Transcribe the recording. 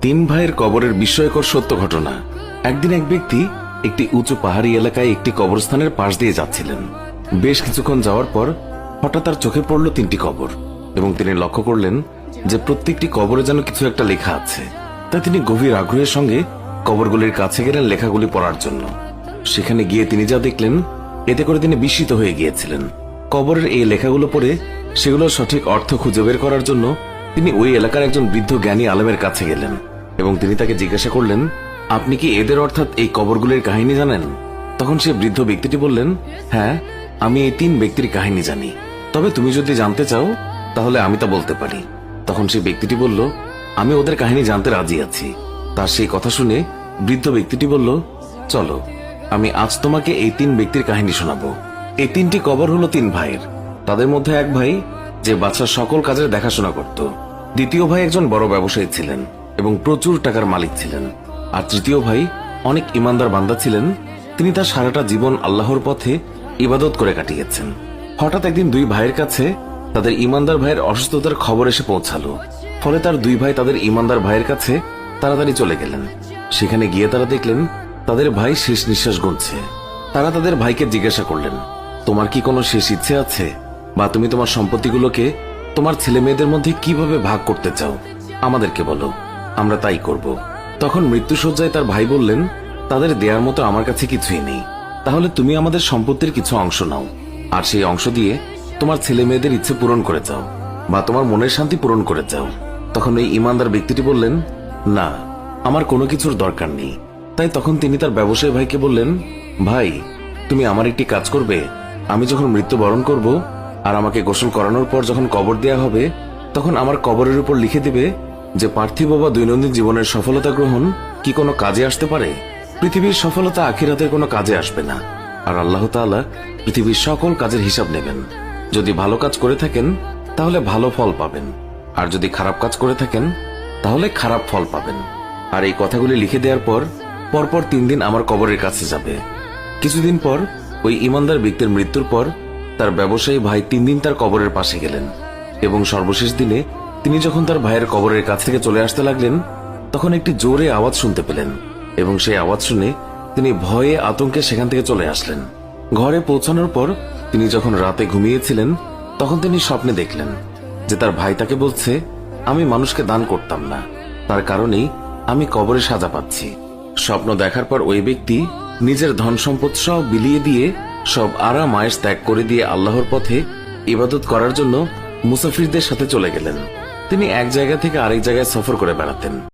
তিন ভাইয়ের কবরের বিস্ময়কর সত্য ঘটনা। একদিন এক ব্যক্তি একটি উঁচু পাহাড়ি এলাকায় একটি কবরস্থানের পাশ দিয়ে যাচ্ছিলেন। বেশ কিছুক্ষণ যাওয়ার পর হঠাৎ তার চোখে পড়ল তিনটি কবর, এবং তিনি লক্ষ্য করলেন যে প্রত্যেকটি কবরে যেন কিছু একটা লেখা আছে। তাই তিনি গভীর আগ্রহের সঙ্গে কবরগুলির কাছে গেলেন লেখাগুলি পড়ার জন্য। সেখানে গিয়ে তিনি যা দেখলেন, এতে করে তিনি বিস্মিত হয়ে গিয়েছিলেন। কবরের এই লেখাগুলো পড়ে সেগুলোর সঠিক অর্থ খুঁজে বের করার জন্য তিনি ওই এলাকার একজন বৃদ্ধ জ্ঞানী আলেমের কাছে গেলেন, এবং তিনি তাকে জিজ্ঞাসা করলেন, আপনি কি এদের অর্থাৎ এই কবরগুলির কাহিনী জানেন? তখন সে বৃদ্ধ ব্যক্তিটি বললেন, হ্যাঁ, আমি এই তিন ব্যক্তির কাহিনী জানি, তবে তুমি যদি জানতে চাও তাহলে আমি তা বলতে পারি। তখন সেই ব্যক্তিটি বলল, আমি ওদের কাহিনী জানতে রাজি আছি। তার সেই কথা শুনে বৃদ্ধ ব্যক্তিটি বলল, চলো, আমি আজ তোমাকে এই তিন ব্যক্তির কাহিনী শোনাবো। এই তিনটি কবর হলো তিন ভাইয়ের। তাদের মধ্যে এক ভাই যে বাদশার সকল কাজের দেখাশোনা করত, দ্বিতীয় ভাই একজন বড় ব্যবসায়ী ছিলেন এবং প্রচুর টাকার মালিক ছিলেন, আর তৃতীয় ভাই অনেক ইমানদার বান্দা ছিলেন। তিনি তার সারাটা জীবন আল্লাহর পথে ইবাদত করে কাটিয়েছেন। হঠাৎ একদিন দুই ভাইয়ের কাছে তাদের ইমানদার ভাইয়ের অসুস্থতার খবর এসে পৌঁছালো। ফলে তার দুই ভাই তাদের ইমানদার ভাইয়ের কাছে তাড়াতাড়ি চলে গেলেন। সেখানে গিয়ে তারা দেখলেন তাদের ভাই শেষ নিঃশ্বাস গুনছে। তারা তাদের ভাইকে জিজ্ঞাসা করলেন, তোমার কি কোনো শেষ ইচ্ছে আছে, বা তুমি তোমার সম্পত্তিগুলোকে তোমার ছেলে মেয়েদের মধ্যে কিভাবে ভাগ করতে চাও? আমাদেরকে বলো, আমরা তাই করব। তখন মৃত্যুশয্যায় তার ভাই বললেন, তাদের দেওয়ার মতো আমার কাছে কিছুই নেই। তাহলে তুমি আমাদের সম্পত্তির কিছু অংশ নাও, আর সেই অংশ দিয়ে তোমার ছেলে মেয়েদের ইচ্ছে পূরণ করে যাও, বা তোমার মনের শান্তি পূরণ করে যাও। তখন এই ইমানদার ব্যক্তিটি বললেন, না, আমার কোনো কিছুর দরকার নেই। তাই তখন তিনি তার ব্যবসায়ী ভাইকে বললেন, ভাই, তুমি আমার একটি কাজ করবে। আমি যখন মৃত্যুবরণ করব আর আমাকে গোসল করানোর পর যখন কবর দেয়া হবে, তখন আমার কবরের উপর লিখে দিবে যে পার্থিব বা দৈনন্দিন জীবনের সফলতা গ্রহণ কি কোনো কাজে আসতে পারে? পৃথিবীর সফলতা আখিরাতের কোনো কাজে আসবে না, আর আল্লাহ তাআলা পৃথিবীর সকল কাজের হিসাব নেবেন। যদি ভালো কাজ করে থাকেন তাহলে ভালো ফল পাবেন, আর যদি খারাপ কাজ করে থাকেন তাহলে খারাপ ফল পাবেন। আর এই কথাগুলি লিখে দেওয়ার পর পরপর 3 দিন আমার কবরের কাছে যাবে। কিছুদিন পর ওই ইমানদার ব্যক্তির মৃত্যুর পর তার ব্যবসায়ী ভাই 3 দিন তার কবরের পাশে গেলেন, এবং সর্বশেষ দিনে তিনি যখন তার ভাইয়ের কবরের কাছ থেকে চলে আসতে লাগলেন, তখন একটি জোরে আওয়াজ শুনতে পেলেন, এবং সেই আওয়াজ শুনে তিনি ভয়ে আতঙ্কে সেখান থেকে চলে আসলেন। ঘরে পৌঁছানোর পর তিনি যখন রাতে ঘুমিয়েছিলেন, তখন তিনি স্বপ্নে দেখলেন যে তার ভাই তাকে বলছে, আমি মানুষকে দান করতাম না, তার কারণেই আমি কবরে সাজা পাচ্ছি। স্বপ্ন দেখার পর ওই ব্যক্তি নিজের ধন সম্পদ সব বিলিয়ে দিয়ে, সব আরাম আয়েশ ত্যাগ করে দিয়ে আল্লাহর পথে ইবাদত করার জন্য মুসাফিরদের সাথে চলে গেলেন। তিনি এক জায়গা থেকে আরেক জায়গায় সফর করে বেড়াতেন।